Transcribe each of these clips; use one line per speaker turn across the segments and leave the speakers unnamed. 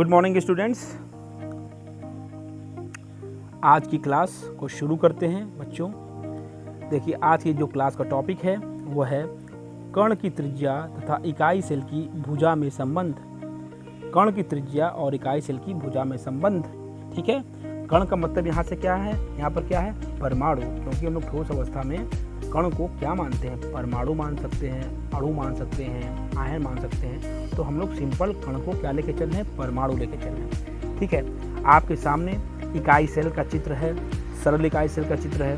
Good morning students. आज की class को शुरू करते हैं बच्चों। देखिए, आज की जो क्लास का टॉपिक है वो है कण की त्रिज्या तथा इकाई सेल की भुजा में संबंध। कण की त्रिज्या और इकाई सेल की भुजा में संबंध। ठीक है, कण का मतलब यहाँ से क्या है, यहाँ पर क्या है, परमाणु। क्योंकि हम लोग ठोस अवस्था में कण को क्या मानते हैं, परमाणु मान सकते हैं, अणु मान सकते हैं, आयन मान सकते हैं। तो हम लोग सिंपल कण को क्या लेके चल रहे हैं, परमाणु लेके चल रहे हैं। ठीक है, आपके सामने इकाई सेल का चित्र है, सरल इकाई सेल का चित्र है।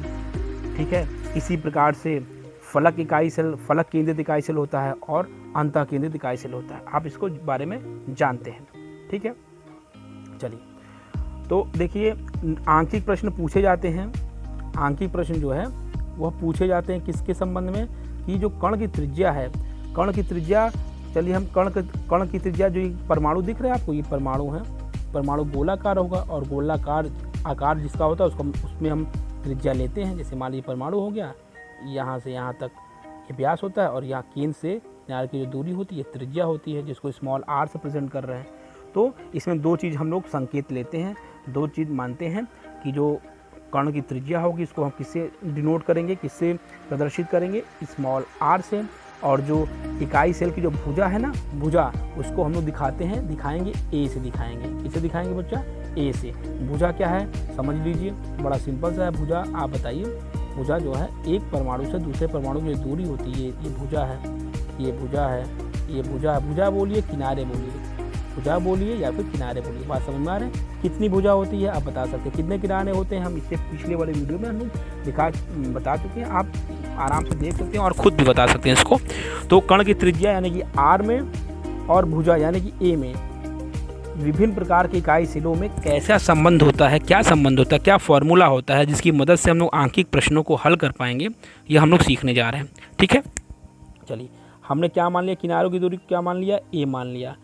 ठीक है, इसी प्रकार से फलक इकाई सेल, फलक केंद्रित इकाई सेल होता है और अंतः केंद्रित इकाई सेल होता है। आप इसको बारे में जानते हैं। ठीक है, चलिए तो देखिए, आंकिक प्रश्न पूछे जाते हैं। आंकिक प्रश्न जो है वह पूछे जाते हैं किसके संबंध में, कि जो कण की त्रिज्या है, कण की त्रिज्या। चलिए हम कण की त्रिज्या, जो ये परमाणु दिख रहा है आपको, ये परमाणु है। परमाणु गोलाकार होगा और गोलाकार आकार जिसका होता है उसमें हम त्रिज्या लेते हैं। जैसे मान लीजिए परमाणु हो गया, यहाँ से यहाँ तक ये व्यास होता है और यहाँ केंद्र से किनारे की जो दूरी होती है त्रिज्या होती है, जिसको स्मॉल r से प्रेजेंट कर रहे हैं। तो इसमें दो चीज़ हम लोग संकेत लेते हैं, दो चीज़ मानते हैं कि जो कण की त्रिज्या होगी इसको हम किससे डिनोट करेंगे, किससे प्रदर्शित करेंगे, स्मॉल r से। और जो इकाई सेल की जो भुजा है ना, भुजा, उसको हम लोग दिखाएंगे a से दिखाएंगे। किससे दिखाएंगे बच्चा, a से। भुजा क्या है समझ लीजिए, बड़ा सिंपल सा है भुजा। आप बताइए, भुजा जो है एक परमाणु से दूसरे परमाणु की जो दूरी होती है, ये भुजा है, ये भुजा है, ये भुजा है। भुजा बोलिए, किनारे बोलिए, भुजा बोलिए या फिर किनारे बोलिए। बात समझ में आ रहे हैं? कितनी भुजा होती है आप बता सकते हैं, कितने किनारे होते हैं हम इससे पिछले वाले वीडियो में हम लोग बता चुके हैं। आप आराम से देख सकते हैं और ख़ुद भी बता सकते हैं इसको। तो कण की त्रिज्या यानी कि r में और भुजा यानी कि a में विभिन्न प्रकार के इकाई सेलों में कैसा संबंध होता है, क्या संबंध होता है, क्या फॉर्मूला होता है, जिसकी मदद से हम लोग आंकिक प्रश्नों को हल कर पाएंगे, ये हम लोग सीखने जा रहे हैं। ठीक है, चलिए हमने क्या मान लिया, किनारों की दूरी क्या मान लिया, a मान लिया।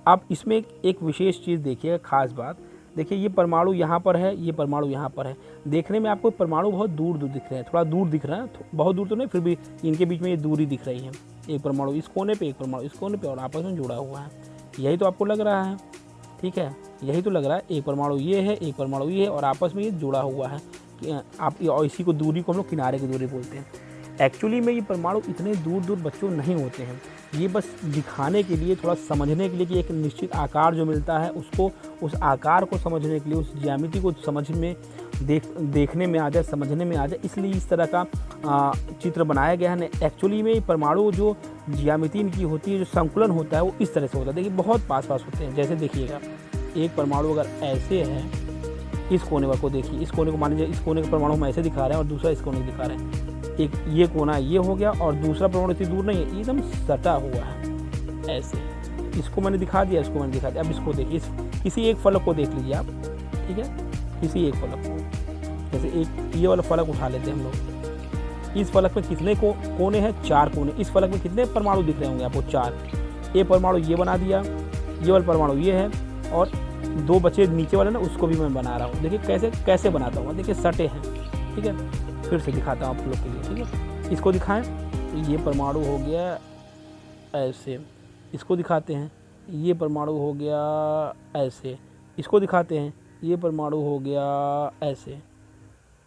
अब इसमें एक विशेष चीज़ देखिएगा, खास बात देखिए, ये परमाणु यहाँ पर है, ये परमाणु यहाँ पर है। देखने में आपको परमाणु बहुत दूर दूर दिख रहे हैं, थोड़ा दूर दिख रहा है, बहुत दूर तो नहीं, फिर भी इनके बीच में ये दूरी दिख रही है। एक परमाणु इस कोने पे, एक परमाणु इस कोने पे, और आपस में जुड़ा हुआ है। यही तो आपको लग रहा है, ठीक है, यही तो लग रहा है। एक परमाणु ये है, एक परमाणु ये है, और आपस में ये जुड़ा हुआ है। आप और इसी को दूरी को हम लोग किनारे की दूरी बोलते हैं। एक्चुअली में ये परमाणु इतने दूर दूर बच्चों नहीं होते हैं। ये बस दिखाने के लिए, थोड़ा समझने के लिए कि एक निश्चित आकार जो मिलता है उसको, उस आकार को समझने के लिए, उस ज्यामिति को समझ में देखने में आ जाए, समझने में आ जाए, इसलिए इस तरह का चित्र बनाया गया है। एक्चुअली में परमाणु जो ज्यामिति इनकी होती है, जो संकुलन होता है, वो इस तरह से होता है। देखिए बहुत पास पास होते हैं। जैसे देखिएगा, एक परमाणु अगर ऐसे है, इस कोने को देखिए, इस कोने को मान लीजिए, इस कोने का परमाणु हम ऐसे दिखा रहे हैं और दूसरा इस कोने को दिखा रहे हैं। एक ये कोना ये हो गया और दूसरा परमाणु इतनी दूर नहीं है, एकदम सटा हुआ है ऐसे। इसको मैंने दिखा दिया, इसको मैंने दिखा दिया। अब इसको देखिए, किसी एक फलक को देख लीजिए आप। ठीक है, किसी एक फलक को, जैसे एक ये वाला फलक उठा लेते हैं हम लोग। इस फलक में कितने कोने हैं, 4 कोने। इस फलक में कितने परमाणु दिख रहे होंगे आपको, 4। ये परमाणु ये बना दिया, ये वाला परमाणु ये है, और 2 बचे नीचे वाले ना, उसको भी मैं बना रहा हूँ। देखिए कैसे बनाता हूँ, देखिए सटे हैं। ठीक है, फिर से दिखाता हूँ आप लोग के लिए। ठीक है, इसको दिखाएं, ये परमाणु हो गया ऐसे, इसको दिखाते हैं, ये परमाणु हो गया ऐसे, इसको दिखाते हैं, ये परमाणु हो गया ऐसे,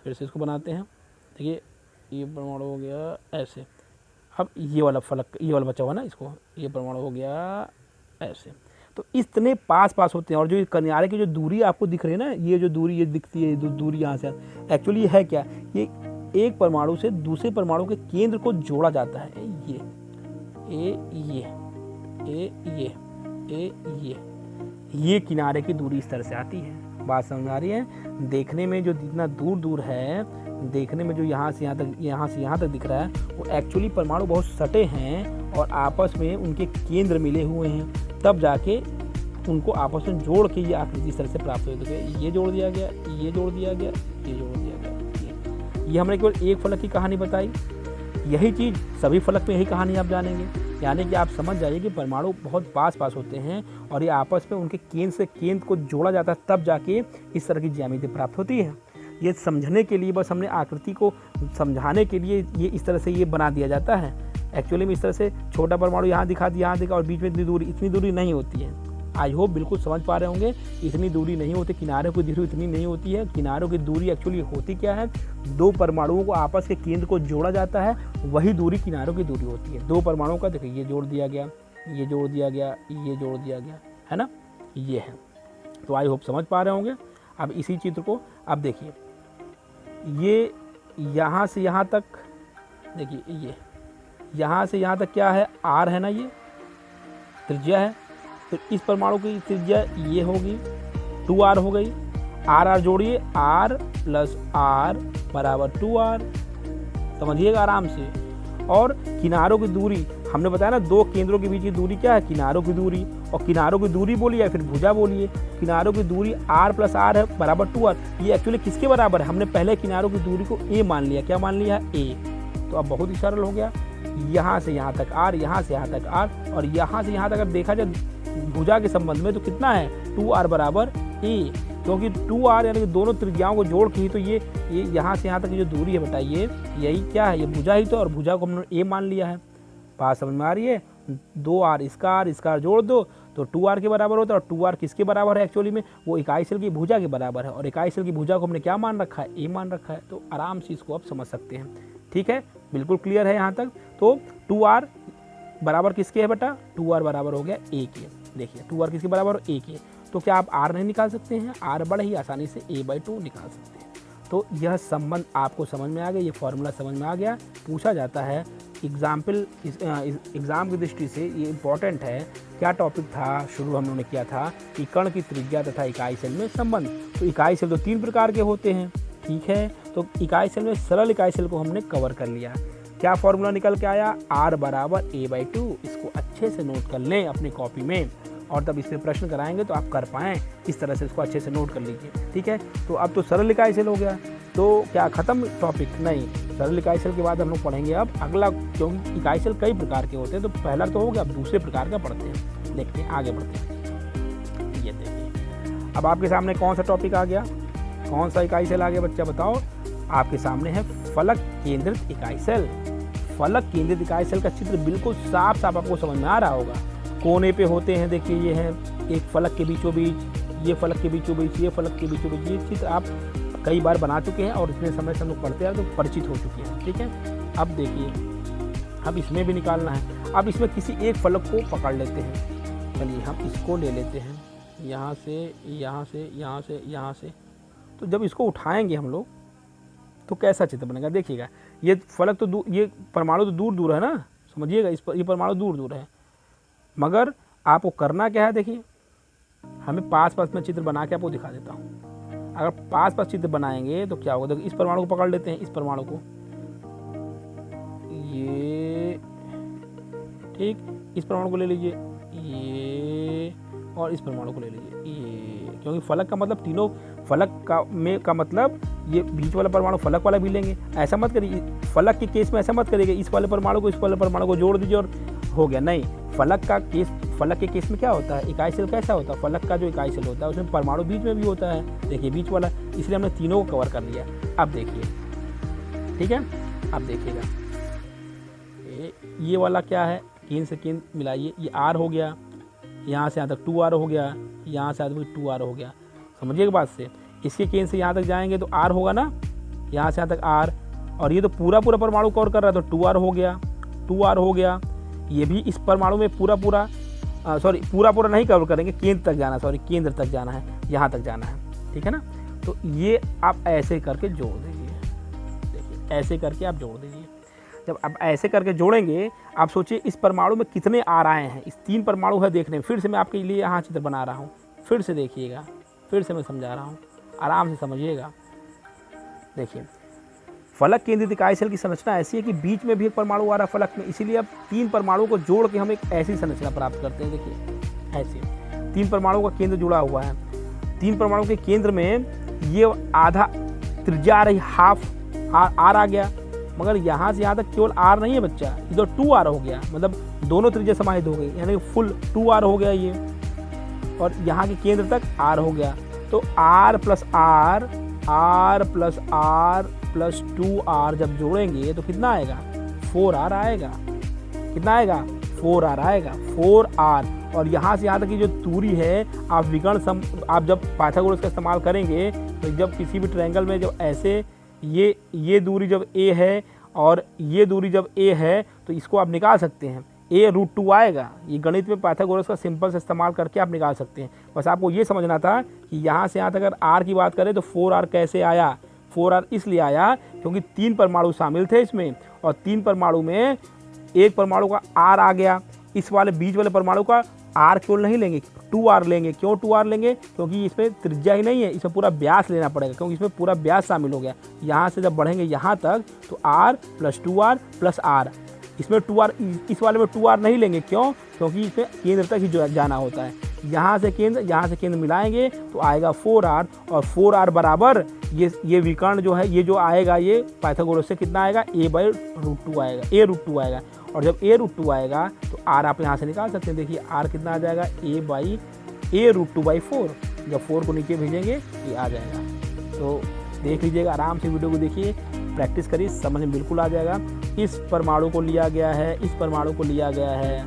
फिर से इसको बनाते हैं। देखिए ये परमाणु हो गया ऐसे। अब ये वाला फलक, ये वाला बचा हुआ ना, इसको, ये परमाणु हो गया ऐसे। तो इतने पास पास होते हैं। और जो किनारे की जो दूरी आपको दिख रही है ना, ये जो दूरी ये दिखती है, दूरी यहाँ से, एक्चुअली है क्या, ये एक परमाणु से दूसरे परमाणु के केंद्र को जोड़ा जाता है। ये किनारे की दूरी इस तरह से आती है। बात समझ आ रही है? देखने में जो जितना दूर दूर है, देखने में जो यहाँ से यहाँ तक दिख रहा है, वो एक्चुअली परमाणु बहुत सटे हैं और आपस में उनके केंद्र मिले हुए हैं। तब जाके उनको आपस में जोड़ के ये आकृति इस तरह से प्राप्त होती है। ये जोड़ दिया गया, ये जोड़ दिया गया, ये जोड़ दिया गया। ये हमने केवल एक फलक की कहानी बताई। यही चीज़ सभी फलक में, यही कहानी आप जानेंगे। यानी कि आप समझ जाइए कि परमाणु बहुत पास पास होते हैं और ये आपस में उनके केंद्र को जोड़ा जाता है, तब जाके इस तरह की ज्यामिति प्राप्त होती है। ये समझने के लिए, बस हमने आकृति को समझाने के लिए ये इस तरह से ये बना दिया जाता है। एक्चुअली में इस तरह से छोटा परमाणु यहाँ दिखा दिया, यहाँ दिखा, और बीच में इतनी दूरी नहीं होती है। आई होप बिल्कुल समझ पा रहे होंगे। इतनी दूरी नहीं होती, किनारों की दूरी इतनी नहीं होती है। किनारों की दूरी एक्चुअली होती क्या है, दो परमाणुओं को आपस के केंद्र को जोड़ा जाता है, वही दूरी किनारों की दूरी होती है। दो परमाणुओं का देखिए ये जोड़ दिया गया, ये जोड़ दिया गया, ये जोड़ दिया गया, है ना, ये है। तो आई होप समझ पा रहे होंगे। अब इसी चित्र को अब देखिए, ये यहाँ से यहाँ तक देखिए, ये यहाँ से यहाँ तक क्या है, आर है ना, ये त्रिज्या है। तो इस परमाणु की त्रिज्या ये होगी, 2r हो गई। आर जोड़िए, r प्लस आर बराबर 2r, समझिएगा आराम से। और किनारों की दूरी हमने बताया ना, दो केंद्रों के बीच की दूरी क्या है, किनारों की दूरी। और किनारों की दूरी बोलिए या फिर भुजा बोलिए, किनारों की दूरी r प्लस आर है बराबर 2r। ये एक्चुअली किसके बराबर है, हमने पहले किनारों की दूरी को a मान लिया। क्या मान लिया, a। तो अब बहुत ही सरल हो गया, यहाँ से यहाँ तक r, यहाँ से यहाँ तक r, और यहाँ से यहाँ तक अगर देखा जाए भुजा के संबंध में तो कितना है, 2r बराबर a। क्योंकि 2r यानी कि दोनों त्रिज्याओं को जोड़ के ही तो ये यहाँ से यहाँ तक की जो दूरी है बेटा, ये यही क्या है, ये भुजा ही तो, और भुजा को हमने a मान लिया है। बात समझ में आ रही है। 2r इसका r जोड़ दो तो 2r के बराबर होता है। और 2r किसके बराबर है एक्चुअली में, वो इकाई सेल की भुजा के बराबर है। और इकाई सेल की भुजा को हमने क्या मान रखा है, a मान रखा है। तो आराम से इसको आप समझ सकते हैं। ठीक है, बिल्कुल क्लियर है यहाँ तक। तो 2r बराबर किसके है बेटा, 2r बराबर हो गया a के। देखिए 2r किसके बराबर, a के। तो क्या आप r नहीं निकाल सकते हैं, r बड़े ही आसानी से a/2 निकाल सकते हैं। तो यह संबंध आपको समझ में आ गया, ये फॉर्मूला समझ में आ गया। पूछा जाता है एग्जाम की दृष्टि से ये इम्पॉर्टेंट है। क्या टॉपिक था, शुरू हम लोगों ने किया था कि कण की त्रिज्या तथा इकाई सेल में संबंध। तो इकाई सेल तो 3 प्रकार के होते हैं, ठीक है। तो इकाई सेल में सरल इकाई सेल को हमने कवर कर लिया। क्या फॉर्मूला निकल के आया, r बराबर a/2। इसको अच्छे से नोट कर लें अपनी कॉपी में, और तब इसमें प्रश्न कराएंगे तो आप कर पाएँ। इस तरह से इसको अच्छे से नोट कर लीजिए, ठीक है। तो अब तो सरल इकाई सेल हो गया, तो क्या ख़त्म टॉपिक, नहीं। सरल इकाई सेल के बाद हम लोग पढ़ेंगे अब अगला, क्योंकि इकाई सेल कई प्रकार के होते हैं। तो पहला तो हो गया, अब दूसरे प्रकार का पढ़ते हैं, देखते हैं, आगे बढ़ते हैं। ये देखिए अब आपके सामने कौन सा टॉपिक आ गया, कौन सा इकाई सेल आ गया बच्चा, बताओ। आपके सामने है फलक केंद्रित इकाई सेल। फलक केंद्रित इकाई सेल का चित्र बिल्कुल साफ साफ आपको समझ में आ रहा होगा। कोने पे होते हैं, देखिए ये है एक फलक के बीचों बीच, ये फलक के बीचों बीच, ये फलक के बीचों बीच। ये चित्र आप कई बार बना चुके हैं और इतने समय से हम लोग पढ़ते हैं तो परिचित हो चुके हैं, ठीक है। अब देखिए, अब इसमें भी निकालना है। अब इसमें किसी एक फलक को पकड़ लेते हैं। चलिए हम इसको ले लेते हैं, यहाँ से यहाँ से यहाँ से यहाँ से। तो जब इसको उठाएंगे हम लोग तो कैसा चित्र बनेगा, देखिएगा। ये फलक तो ये परमाणु तो दूर दूर है ना, समझिएगा। ये परमाणु दूर दूर है, मगर आपको करना क्या है, देखिए हमें पास पास में चित्र बना के आपको दिखा देता हूँ। अगर पास पास चित्र बनाएंगे तो क्या होगा, देखो इस परमाणु को पकड़ लेते हैं, इस परमाणु को, ये ठीक, इस परमाणु को ले लीजिए, ये, और इस परमाणु को ले लीजिए, ये। क्योंकि फलक का मतलब तीनों, फलक का मतलब ये बीच वाला परमाणु फलक वाला भी लेंगे। ऐसा मत करिए, फलक के केस में ऐसा मत करिएगा इस वाले परमाणु को इस वाले परमाणु को जोड़ दीजिए और हो गया, नहीं। फलक के केस में क्या होता है, इकाई सेल कैसा होता है, फलक का जो इकाई सेल होता है उसमें परमाणु बीच में भी होता है, देखिए बीच वाला, इसलिए हमने तीनों को कवर कर लिया। अब देखिए, ठीक है, अब देखिएगा ये वाला क्या है, केंद्र से केंद्र मिलाइए, ये r हो गया, यहाँ से यहाँ तक 2r हो गया, यहाँ से यहाँ तक 2r हो गया, समझिएगा बात से। इसके केंद्र से यहाँ तक जाएंगे तो r होगा ना, यहाँ से यहाँ तक r, और ये तो पूरा परमाणु कवर कर रहा है तो 2r हो गया, 2r हो गया। ये भी इस परमाणु में पूरा पूरा नहीं कवर करेंगे, केंद्र तक जाना, केंद्र तक जाना है, यहाँ तक जाना है, ठीक है ना। तो ये आप ऐसे करके जोड़ दीजिए, देखिए ऐसे करके आप जोड़ दीजिए। जब आप ऐसे करके जोड़ेंगे, आप सोचिए इस परमाणु में कितने r आए हैं, इस 3 परमाणु है देखने में। फिर से मैं आपके लिए यहाँ चित्र बना रहा हूँ, फिर से देखिएगा, फिर से मैं समझा रहा हूँ, आराम से समझिएगा। देखिए फलक केंद्रित इकाई सेल की संरचना ऐसी है कि बीच में भी एक परमाणु आ रहा है फलक में, इसीलिए अब 3 परमाणु को जोड़ के हम एक ऐसी संरचना प्राप्त करते हैं। देखिए ऐसे 3 परमाणु का केंद्र जुड़ा हुआ है, 3 परमाणु के केंद्र में ये आधा त्रिज्या आ रही, हाफ आर आ गया, मगर यहाँ से यहाँ तक केवल r नहीं है बच्चा, इधर 2r हो गया, मतलब दोनों त्रिज्या समाहित हो गई, यानी फुल 2r हो गया ये, और यहाँ के केंद्र तक r हो गया। तो r plus r plus 2r जब जोड़ेंगे तो कितना आएगा, 4r आएगा। कितना आएगा, 4r आएगा, 4r। और यहाँ से यहाँ तक की जो दूरी है, आप आप जब पाइथागोरस का इस्तेमाल करेंगे तो जब किसी भी ट्रायंगल में जब ऐसे ये दूरी जब a है और ये दूरी जब a है तो इसको आप निकाल सकते हैं, a√2 आएगा। ये गणित में पाइथागोरस का सिंपल से इस्तेमाल करके आप निकाल सकते हैं। बस आपको ये समझना था कि यहाँ से यहाँ तक अगर r की बात करें तो 4r कैसे आया। 4r इसलिए आया क्योंकि 3 परमाणु शामिल थे इसमें, और 3 परमाणु में एक परमाणु का r आ गया। इस वाले बीच वाले परमाणु का r क्यों नहीं लेंगे, 2r लेंगे। क्यों 2r लेंगे? क्योंकि इसमें त्रिज्या ही नहीं है, इसमें पूरा व्यास लेना पड़ेगा, क्योंकि इसमें पूरा व्यास शामिल हो गया। यहाँ से जब बढ़ेंगे यहाँ तक तो r + 2r + r। इसमें 2r, इस वाले में 2r नहीं लेंगे। क्यों? क्योंकि इसमें केंद्र तक ही जाना होता है। यहाँ से केंद्र मिलाएंगे तो आएगा 4r, और 4r बराबर ये विकर्ण जो है, ये जो आएगा ये पाइथागोरस से कितना आएगा, a/√2 आएगा, a√2 आएगा। और जब a√2 आएगा तो r आप यहाँ से निकाल सकते हैं। देखिए r कितना आ जाएगा, a/√2/4। जब 4 को नीचे भेजेंगे ये आ जाएगा। तो देख लीजिएगा, आराम से वीडियो को देखिए, प्रैक्टिस करिए, समझ में बिल्कुल आ जाएगा। इस परमाणु को लिया गया है, इस परमाणु को लिया गया है,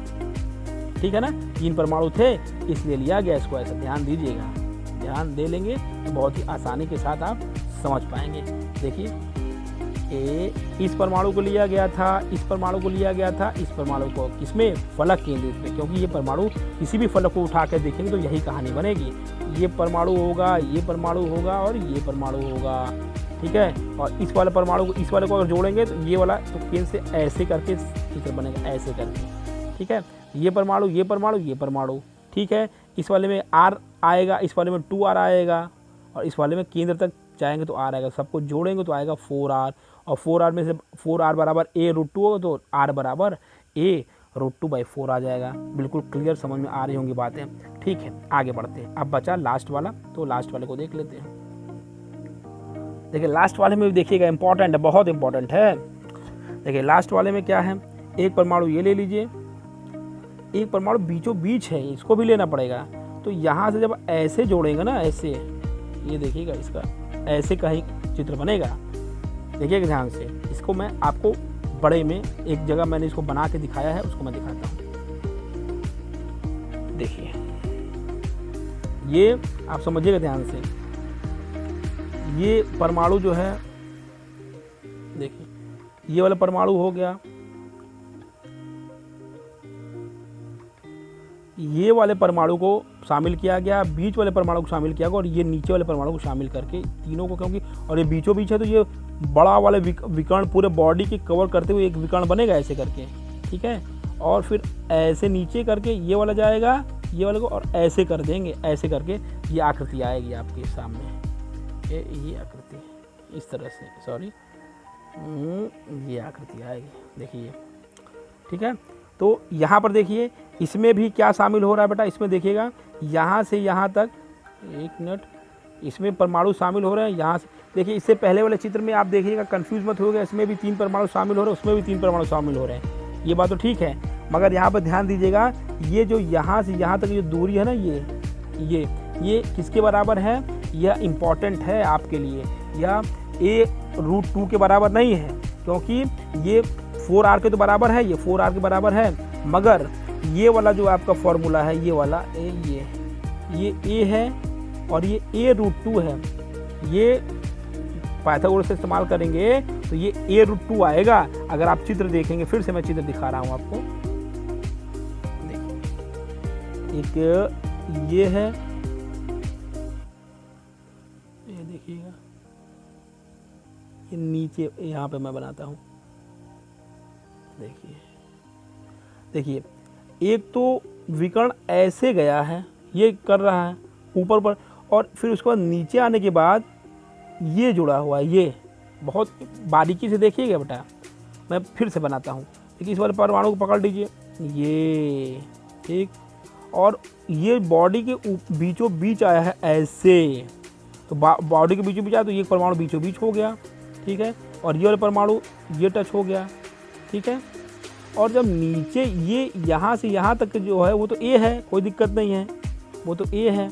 ठीक है ना। 3 परमाणु थे इसलिए लिया गया इसको, ऐसा ध्यान दीजिएगा। ध्यान दे लेंगे तो बहुत ही आसानी के साथ आप समझ पाएंगे। देखिए इस परमाणु को लिया गया था, इस परमाणु को लिया गया था, इस परमाणु को किसमें, फलक केंद्रित में, क्योंकि ये परमाणु किसी भी फलक को उठा कर देखेंगे तो यही कहानी बनेगी। ये परमाणु होगा, ये परमाणु होगा और ये परमाणु होगा, ठीक है। और इस वाले परमाणु को इस वाले को अगर जोड़ेंगे तो ये वाला तो केंद्र से ऐसे करके चित्र बनेगा, ऐसे करके, ठीक है। ये परमाणु, ये परमाणु, ये परमाणु, ठीक है। इस वाले में r आएगा, इस वाले में 2r आएगा, और इस वाले में केंद्र तक जाएंगे तो r आएगा। सबको जोड़ेंगे तो आएगा 4r, और 4r में से 4r बराबर a√2 होगा तो r बराबर a√2/4 आ जाएगा। बिल्कुल क्लियर समझ में आ रही होंगी बातें, ठीक है। आगे बढ़ते हैं। अब बचा लास्ट वाला, तो लास्ट वाले को देख लेते हैं। देखिए लास्ट वाले में भी देखिएगा, इंपॉर्टेंट है, बहुत इंपॉर्टेंट है। देखिए लास्ट वाले में क्या है, एक परमाणु ये ले लीजिए, एक परमाणु बीचों बीच है, इसको भी लेना पड़ेगा। तो यहाँ से जब ऐसे जोड़ेंगे ना, ऐसे, ये देखिएगा, इसका ऐसे का ही चित्र बनेगा। देखिएगा ध्यान से, इसको मैं आपको बड़े में एक जगह मैंने इसको बना के दिखाया है, उसको मैं दिखाता हूँ। देखिए ये आप समझिएगा ध्यान से, ये परमाणु जो है, देखिए ये वाला परमाणु हो गया, ये वाले परमाणु को शामिल किया गया, बीच वाले परमाणु को शामिल किया गया, और ये नीचे वाले परमाणु को शामिल करके तीनों को, क्योंकि और ये बीचों बीच है तो ये बड़ा वाले विकर्ण पूरे बॉडी के कवर करते हुए एक विकर्ण बनेगा ऐसे करके, ठीक है। और फिर ऐसे नीचे करके ये वाला जाएगा, ये वाले को, और ऐसे कर देंगे, ऐसे करके ये आकृति आएगी आपके सामने, ये आकृति इस तरह से, सॉरी, ये आकृति आएगी, देखिए, ठीक है। तो यहाँ पर देखिए इसमें भी क्या शामिल हो रहा है बेटा, इसमें देखिएगा यहाँ से यहाँ तक, एक मिनट, इसमें परमाणु शामिल हो रहे हैं। यहाँ से देखिए, इससे पहले वाले चित्र में आप देखिएगा, कंफ्यूज मत होगा, इसमें भी 3 परमाणु शामिल हो रहे हैं, उसमें भी 3 परमाणु शामिल हो रहे हैं, ये बात तो ठीक है। मगर यहाँ पर ध्यान दीजिएगा, ये जो यहाँ से यहाँ तक जो दूरी है ना, ये किसके बराबर है, यह इम्पॉर्टेंट है आपके लिए। यह a√2 के बराबर नहीं है, क्योंकि ये 4r के तो बराबर है, ये 4r के बराबर है, मगर ये वाला जो आपका फॉर्मूला है, ये वाला ये a है और ये a√2 है। ये पाइथागोरस से इस्तेमाल करेंगे तो ये a√2 आएगा। अगर आप चित्र देखेंगे, फिर से मैं चित्र दिखा रहा हूँ आपको, देखिए एक ये है, ये देखिएगा, ये नीचे यहाँ पे मैं बनाता हूँ, देखिए एक तो विकर्ण ऐसे गया है, ये कर रहा है ऊपर पर, और फिर उसके बाद नीचे आने के बाद ये जुड़ा हुआ है। ये बहुत बारीकी से देखिएगा बेटा, मैं फिर से बनाता हूँ। देखिए इस वाले परमाणु को पकड़ लीजिए, ये ठीक, और ये बॉडी के बीचों बीच आया है ऐसे, तो बॉडी के बीचों बीच आया तो ये परमाणु बीचों बीच हो गया, ठीक है। और ये वाले परमाणु ये टच हो गया, ठीक है। और जब नीचे ये यहाँ से यहाँ तक जो है वो तो ए है, कोई दिक्कत नहीं है, वो तो ए है,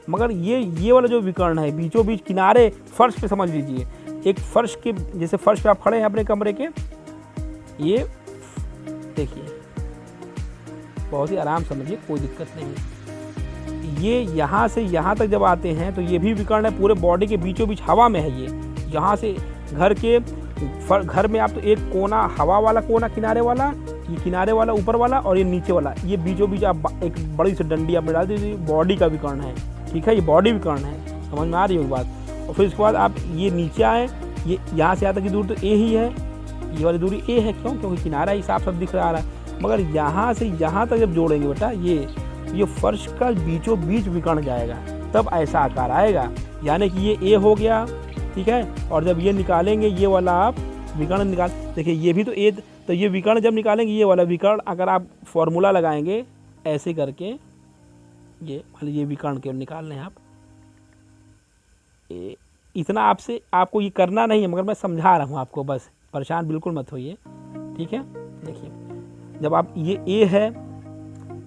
मगर ये वाला जो विकर्ण है बीचों बीच किनारे फर्श पे, समझ लीजिए एक फर्श के जैसे, फर्श पे आप खड़े हैं अपने कमरे के, ये देखिए बहुत ही आराम समझिए, कोई दिक्कत नहीं है। ये यहाँ से यहाँ तक जब आते हैं तो ये भी विकर्ण है, पूरे बॉडी के बीचों बीच हवा में है। ये यहाँ से घर में आप तो एक कोना हवा वाला कोना किनारे वाला, ये किनारे वाला ऊपर वाला और ये नीचे वाला, ये बीचों बीच आप एक बड़ी सी डंडी आपने डाल दी, बॉडी का विकर्ण है। ठीक है, ये बॉडी विकर्ण है, समझ में आ रही है बात। और फिर इसके बाद आप ये नीचे आए, ये यहाँ से यहाँ तक की दूरी तो ए ही है, ये वाली दूरी ए है। क्यों? क्योंकि किनारा ही साफ साफ दिख रहा है। मगर यहाँ से यहाँ तक जब जोड़ेंगे बेटा, ये फर्श का बीचों बीच विकर्ण जाएगा, तब ऐसा आकार आएगा। यानी कि ये ए हो गया, ठीक है। और जब ये निकालेंगे, ये वाला आप विकर्ण निकाल, देखिए ये भी तो ए, तो ये विकर्ण जब निकालेंगे, ये वाला विकर्ण अगर आप फॉर्मूला लगाएंगे ऐसे करके, ये विकर्ण के निकालने हैं आप, इतना आपको ये करना नहीं है, मगर मैं समझा रहा हूँ आपको, बस परेशान बिल्कुल मत होइए। ठीक है, देखिए जब आप ये ए है,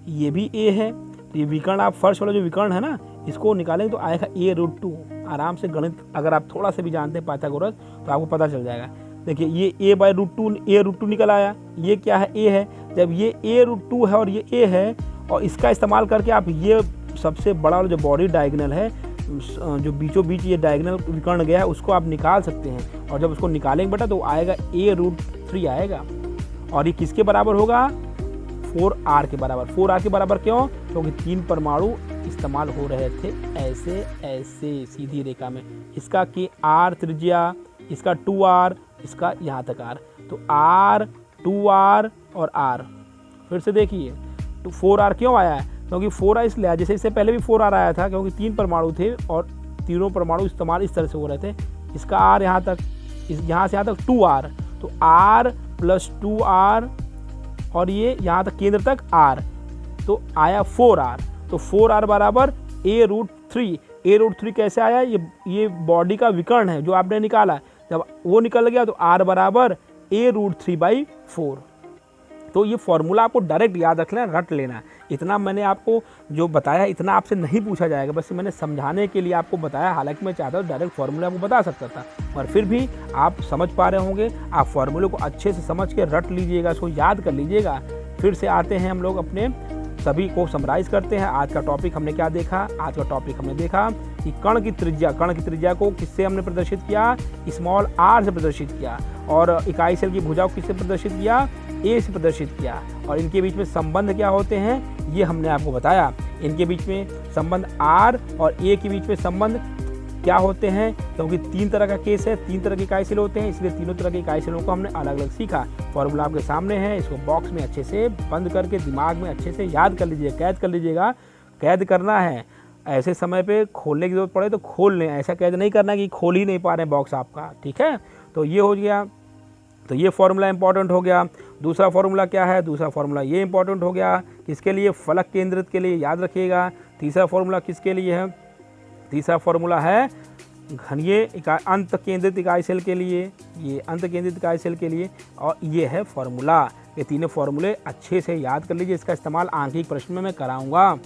ये भी ए है, तो ये विकर्ण आप फर्श वाला जो विकर्ण है ना, इसको निकालेंगे तो आएगा a√2। आराम से गणित अगर आप थोड़ा सा भी जानते हैं पाइथागोरस, तो आपको पता चल जाएगा। देखिए ये a/√2 निकल आया, ये क्या है? a है। जब ये a√2 है और ये a है, और इसका इस्तेमाल करके आप ये सबसे बड़ा जो बॉडी डायगोनल है, जो बीचों बीच ये डायगोनल विकर्ण गया है, उसको आप निकाल सकते हैं। और जब उसको निकालेंगे बेटा तो आएगा a√3 आएगा। और ये किसके बराबर होगा? 4r के बराबर। 4r के बराबर क्यों? क्योंकि 3 परमाणु इस्तेमाल हो रहे थे ऐसे सीधी रेखा में। इसका कि r त्रिज्या, इसका 2r, इसका यहाँ तक r, तो r 2r और r। फिर से देखिए, तो 4r क्यों आया है? क्योंकि 4r इसलिए आया, जैसे इससे पहले भी 4r आया था, क्योंकि 3 परमाणु थे और तीनों परमाणु इस्तेमाल इस तरह से हो रहे थे। इसका r यहाँ तक, यहाँ से यहाँ तक 2r, तो r + 2r और ये यहाँ तक केंद्र तक r, तो आया 4r। तो 4r बराबर a√3। a√3 कैसे आया? ये बॉडी का विकर्ण है जो आपने निकाला। जब वो निकल गया तो r बराबर a√3/4। तो ये फॉर्मूला आपको डायरेक्ट याद रख लेना, रट लेना। इतना मैंने आपको जो बताया, इतना आपसे नहीं पूछा जाएगा, बस मैंने समझाने के लिए आपको बताया। हालांकि मैं चाहता हूँ डायरेक्ट फार्मूला आपको बता सकता था, पर फिर भी आप समझ पा रहे होंगे। आप फार्मूले को अच्छे से समझ के रट लीजिएगा, इसको याद कर लीजिएगा। फिर से आते हैं हम लोग अपने सभी को समराइज करते हैं। आज का टॉपिक हमने क्या देखा? आज का टॉपिक हमने देखा कि कण की त्रिज्या को किससे हमने प्रदर्शित किया? स्मॉल r से प्रदर्शित किया। और इकाई सेल की भुजा को किससे प्रदर्शित किया? a से प्रदर्शित किया। और इनके बीच में संबंध क्या होते हैं, ये हमने आपको बताया। इनके बीच में संबंध r और a के बीच में संबंध क्या होते हैं, क्योंकि 3 तरह का केस है, 3 तरह के इकाई सेल होते हैं, इसलिए तीनों तरह के इकाई सेलों को हमने अलग अलग सीखा। फॉर्मूला आपके सामने है, इसको बॉक्स में अच्छे से बंद करके दिमाग में अच्छे से याद कर लीजिए, कैद कर लीजिएगा। कैद करना है, ऐसे समय पे खोलने की जरूरत पड़े तो खोल लें, ऐसा कैद नहीं करना कि खोल ही नहीं पा रहे हैं बॉक्स आपका। ठीक है, तो ये हो गया, तो ये फॉर्मूला इंपॉर्टेंट हो गया। दूसरा फॉर्मूला क्या है? दूसरा फॉर्मूला ये इंपॉर्टेंट हो गया, किसके लिए? फलक केंद्रित के लिए, याद रखिएगा। तीसरा फॉर्मूला किसके लिए है? तीसरा फॉर्मूला है घनीय अंत केंद्रित इकाई सेल के लिए, ये अंत केंद्रित इकाई सेल के लिए, और ये है फॉर्मूला। ये तीनों फॉर्मूले अच्छे से याद कर लीजिए, इसका इस्तेमाल आंखिक प्रश्न में मैं कराऊंगा।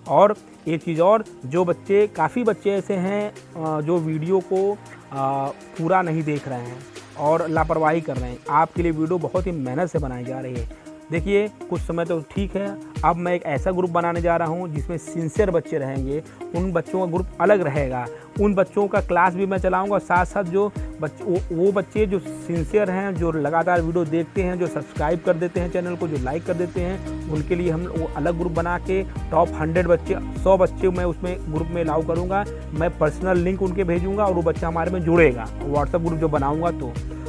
और एक चीज़ और, जो बच्चे, काफ़ी बच्चे ऐसे हैं जो वीडियो को पूरा नहीं देख रहे हैं और लापरवाही कर रहे हैं, आपके लिए वीडियो बहुत ही मेहनत से बनाई जा रही है। देखिए कुछ समय तो ठीक है, अब मैं एक ऐसा ग्रुप बनाने जा रहा हूँ जिसमें सिंसियर बच्चे रहेंगे, उन बच्चों का ग्रुप अलग रहेगा, उन बच्चों का क्लास भी मैं चलाऊँगा। साथ साथ जो वो बच्चे जो सिंसियर हैं, जो लगातार वीडियो देखते हैं, जो सब्सक्राइब कर देते हैं चैनल को, जो लाइक कर देते हैं, उनके लिए हम वो अलग ग्रुप बना के टॉप 100 बच्चे, 100 बच्चे मैं उसमें ग्रुप में अलाउ करूँगा। मैं पर्सनल लिंक उनके भेजूँगा और वो बच्चा हमारे में जुड़ेगा, व्हाट्सएप ग्रुप जो बनाऊँगा।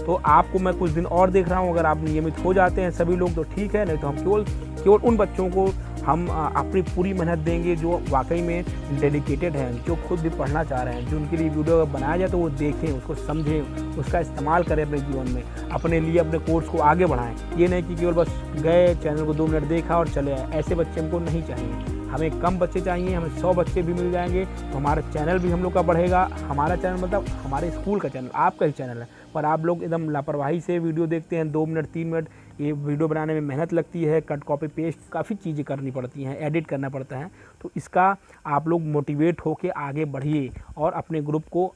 तो आपको मैं कुछ दिन और देख रहा हूँ, अगर आप नियमित हो जाते हैं सभी लोग तो ठीक है, नहीं तो हम केवल उन बच्चों को हम अपनी पूरी मेहनत देंगे जो वाकई में डेडिकेटेड हैं, जो खुद भी पढ़ना चाह रहे हैं, जो उनके लिए वीडियो बनाया जाए तो वो देखें, उसको समझें, उसका इस्तेमाल करें अपने जीवन में, अपने लिए अपने कोर्स को आगे बढ़ाएं। ये नहीं कि केवल बस गए, चैनल को 2 मिनट देखा और चले आए, ऐसे बच्चे हमको नहीं चाहिए। हमें कम बच्चे चाहिए, हमें 100 बच्चे भी मिल जाएंगे तो हमारा चैनल भी हम लोग का बढ़ेगा। हमारा चैनल मतलब हमारे स्कूल का चैनल, आपका ही चैनल है, पर आप लोग एकदम लापरवाही से वीडियो देखते हैं, 2 मिनट 3 मिनट। ये वीडियो बनाने में मेहनत लगती है, कट कॉपी पेस्ट काफ़ी चीज़ें करनी पड़ती हैं, एडिट करना पड़ता है। तो इसका आप लोग मोटिवेट होकर आगे बढ़िए और अपने ग्रुप को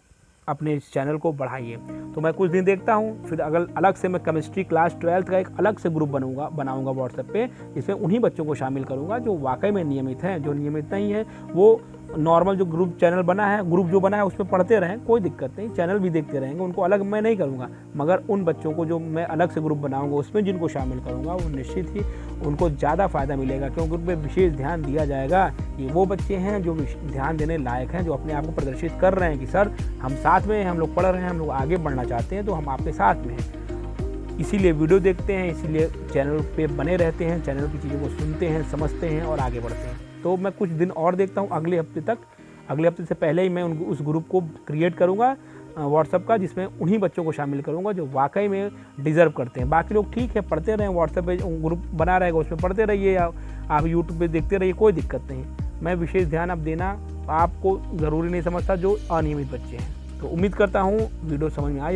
अपने इस चैनल को बढ़ाइए। तो मैं कुछ दिन देखता हूँ, फिर अगर अलग से मैं केमिस्ट्री क्लास 12th का एक अलग से ग्रुप बनाऊंगा व्हाट्सएप पे, जिसमें उन्हीं बच्चों को शामिल करूँगा जो वाकई में नियमित हैं। जो नियमित नहीं है वो नॉर्मल जो ग्रुप जो बना है उसमें पढ़ते रहें, कोई दिक्कत नहीं, चैनल भी देखते रहेंगे, उनको अलग मैं नहीं करूँगा। मगर उन बच्चों को जो मैं अलग से ग्रुप बनाऊँगा उसमें जिनको शामिल करूँगा वो निश्चित ही उनको ज़्यादा फ़ायदा मिलेगा, क्योंकि उन पर विशेष ध्यान दिया जाएगा। ये वो बच्चे हैं जो ध्यान देने लायक हैं, जो अपने आप को प्रदर्शित कर रहे हैं कि सर हम साथ में हैं, हम लोग पढ़ रहे हैं, हम लोग आगे बढ़ना चाहते हैं, तो हम आपके साथ में हैं। इसीलिए वीडियो देखते हैं, इसीलिए चैनल पे बने रहते हैं, चैनल की चीज़ों को सुनते हैं, समझते हैं और आगे बढ़ते हैं। तो मैं कुछ दिन और देखता हूँ, अगले हफ्ते से पहले ही मैं उस ग्रुप को क्रिएट करूँगा व्हाट्सएप का, जिसमें उन्हीं बच्चों को शामिल करूँगा जो वाकई में डिज़र्व करते हैं। बाकी लोग ठीक है पढ़ते रहें, व्हाट्सएप पे ग्रुप बना रहेगा उसमें पढ़ते रहिए, या आप यूट्यूब पे देखते रहिए, कोई दिक्कत नहीं। मैं विशेष ध्यान अब देना आपको ज़रूरी नहीं समझता जो अनियमित बच्चे हैं। तो उम्मीद करता हूँ वीडियो समझ में आई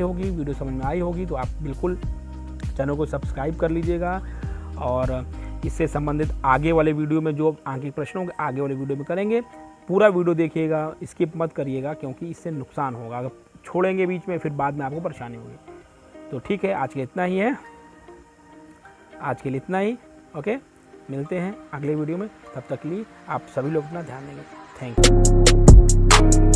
होगी, तो आप बिल्कुल चैनल को सब्सक्राइब कर लीजिएगा, और इससे संबंधित आगे वाले वीडियो में जो आगे प्रश्न होंगे आगे वाले वीडियो में करेंगे। पूरा वीडियो देखिएगा, स्किप मत करिएगा, क्योंकि इससे नुकसान होगा। अगर छोड़ेंगे बीच में फिर बाद में आपको परेशानी होगी। तो ठीक है, आज के लिए इतना ही ओके, मिलते हैं अगले वीडियो में। तब तक के लिए आप सभी लोग अपना ध्यान देंगे। Thank you.